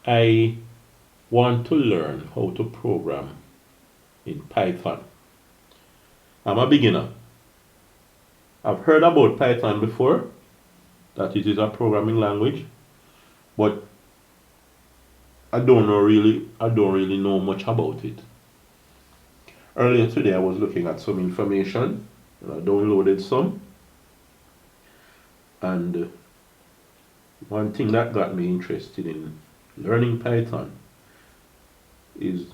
I want to learn how to program in Python. I'm a beginner. I've heard about Python before, that it is a programming language, but I don't really know much about it. Earlier today I was looking at some information and I downloaded some, and one thing that got me interested in learning Python is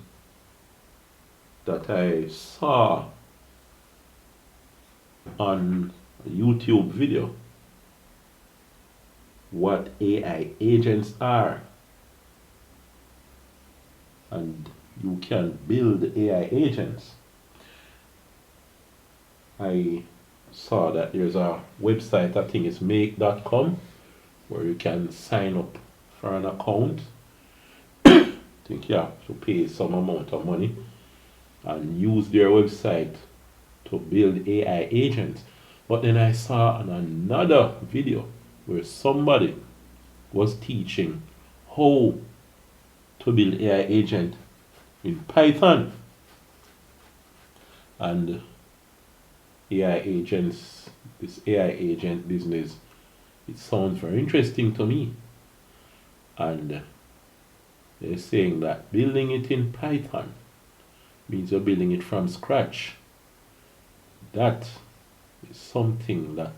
that I saw on a YouTube video what AI agents are, and you can build AI agents. I saw that there's a website, I think it's make.com, where you can sign up for an account. I think you have to pay some amount of money and use their website to build AI agents. But then I saw on another video where somebody was teaching how to build AI agent in Python. And AI agents, this AI agent business, it sounds very interesting to me. And they're saying that building it in Python means you're building it from scratch. That is something that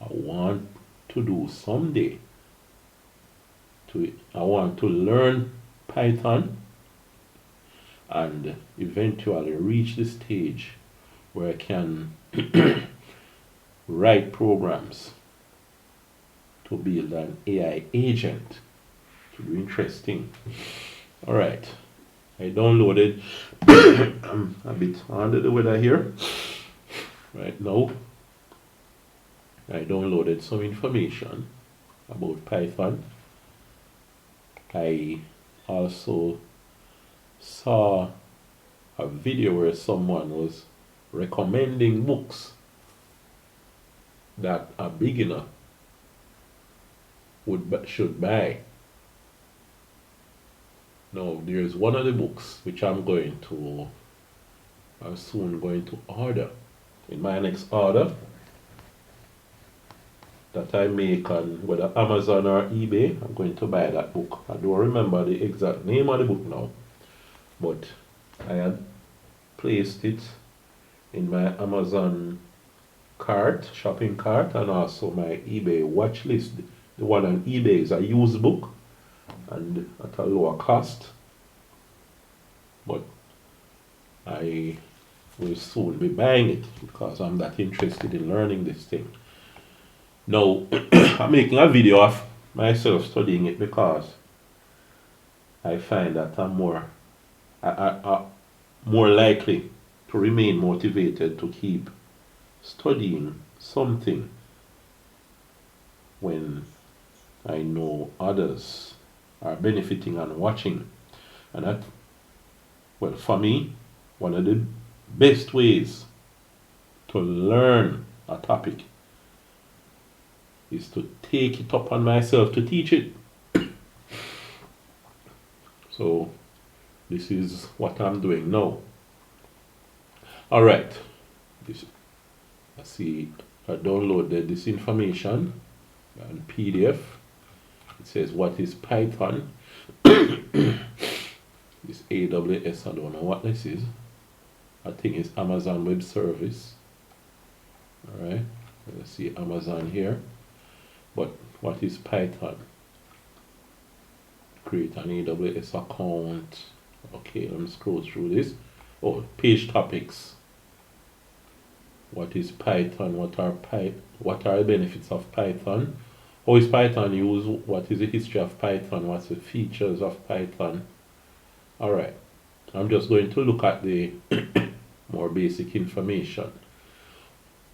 I want to do someday. I want to learn Python and eventually reach the stage where I can write programs to build an AI agent. To be interesting. All right, I downloaded. I'm a bit under the weather here right now. I downloaded some information about Python. I also saw a video where someone was recommending books that a beginner should buy. Now, there's one of the books which I'm soon going to order. In my next order that I make on whether Amazon or eBay, I'm going to buy that book. I don't remember the exact name of the book now, but I had placed it in my Amazon shopping cart, and also my eBay watch list. The one on eBay is a used book and at a lower cost, but I will soon be buying it because I'm that interested in learning this thing. Now, I'm making a video of myself studying it because I find that I'm more likely to remain motivated to keep studying something when I know others are benefiting and watching. And that, well, for me, one of the best ways to learn a topic is to take it upon myself to teach it. So this is what I'm doing now. All right, I downloaded this information on PDF. It says what is Python. This AWS, I don't know what this is. I think it's Amazon Web Service. All right, let's see Amazon here. But what is Python? Create an AWS account. Okay, let me scroll through this. Oh, page topics. What is Python? What are the benefits of Python? How is Python used? What is the history of Python? What's the features of Python? All right, I'm just going to look at the more basic information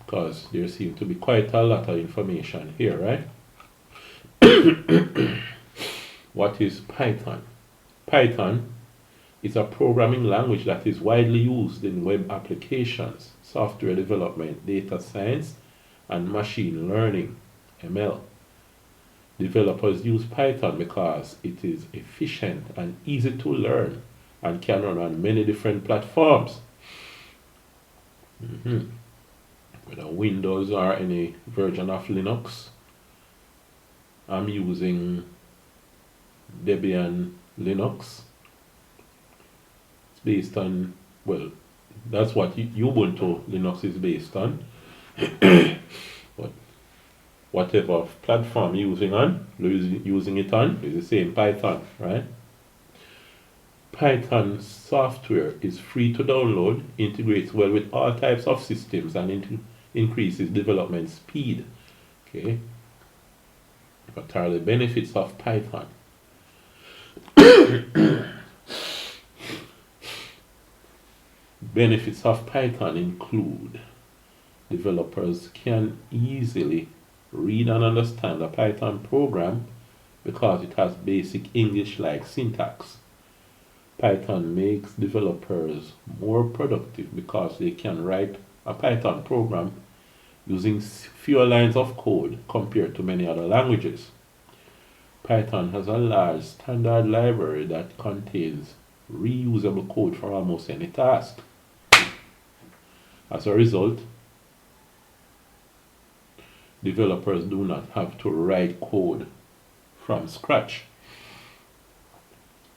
because there seems to be quite a lot of information here, right? What is Python? Python is a programming language that is widely used in web applications, software development, data science, and machine learning, ML. Developers use Python because it is efficient and easy to learn and can run on many different platforms. Whether Windows or any version of Linux. I'm using Debian Linux. It's based on, well, that's what Ubuntu Linux is based on. But whatever platform using it on is the same Python, right? Python software is free to download, integrates well with all types of systems, and increases development speed. Okay. What are the benefits of Python? Benefits of Python include developers can easily read and understand a Python program because it has basic English-like syntax. Python makes developers more productive because they can write a Python program using fewer lines of code compared to many other languages. Python has a large standard library that contains reusable code for almost any task. As a result, developers do not have to write code from scratch.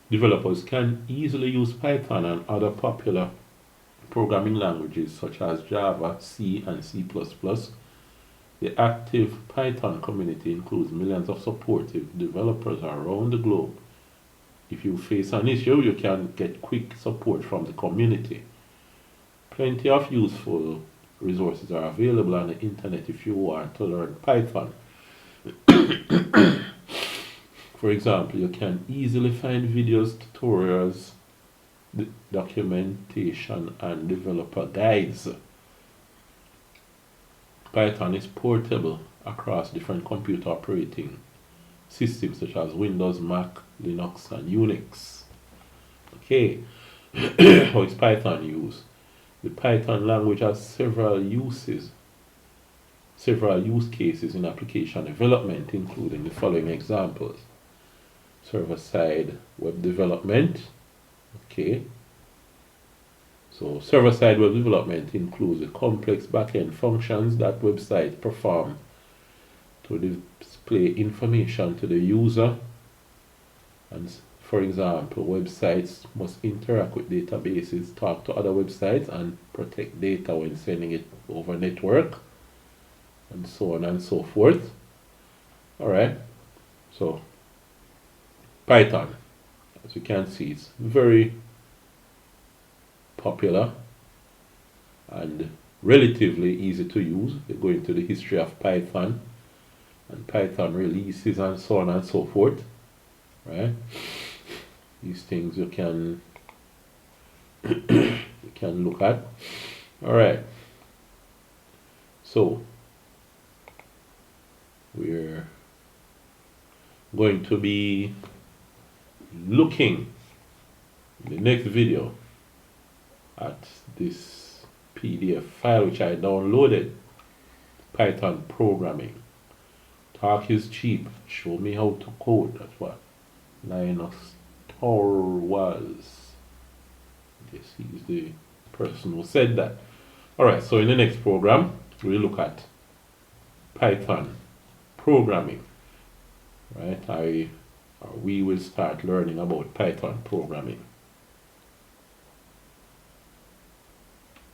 Developers can easily use Python and other popular programming languages such as Java, C, and C++. The active Python community includes millions of supportive developers around the globe. If you face an issue, you can get quick support from the community. Plenty of useful resources are available on the internet if you want to learn Python. For example, you can easily find videos, tutorials, documentation, and developer guides. Python is portable across different computer operating systems such as Windows, Mac, Linux, and Unix. Okay, how is Python used? The Python language has several use cases in application development, including the following examples. Server-side web development. Okay. So server-side web development includes the complex backend functions that websites perform to display information to the user. And for example, websites must interact with databases, talk to other websites, and protect data when sending it over network, and so on and so forth. Alright, so Python, as you can see, it's very popular and relatively easy to use. You go into the history of Python and Python releases and so on and so forth, right? These things you can look at. All right, so we're going to be looking in the next video at this PDF file which I downloaded. Python programming. Talk is cheap. Show me how to code. That's what Linus Torvalds. Yes, he's the person who said that. Alright, so in the next program, we'll look at Python programming. Right? We will start learning about Python programming.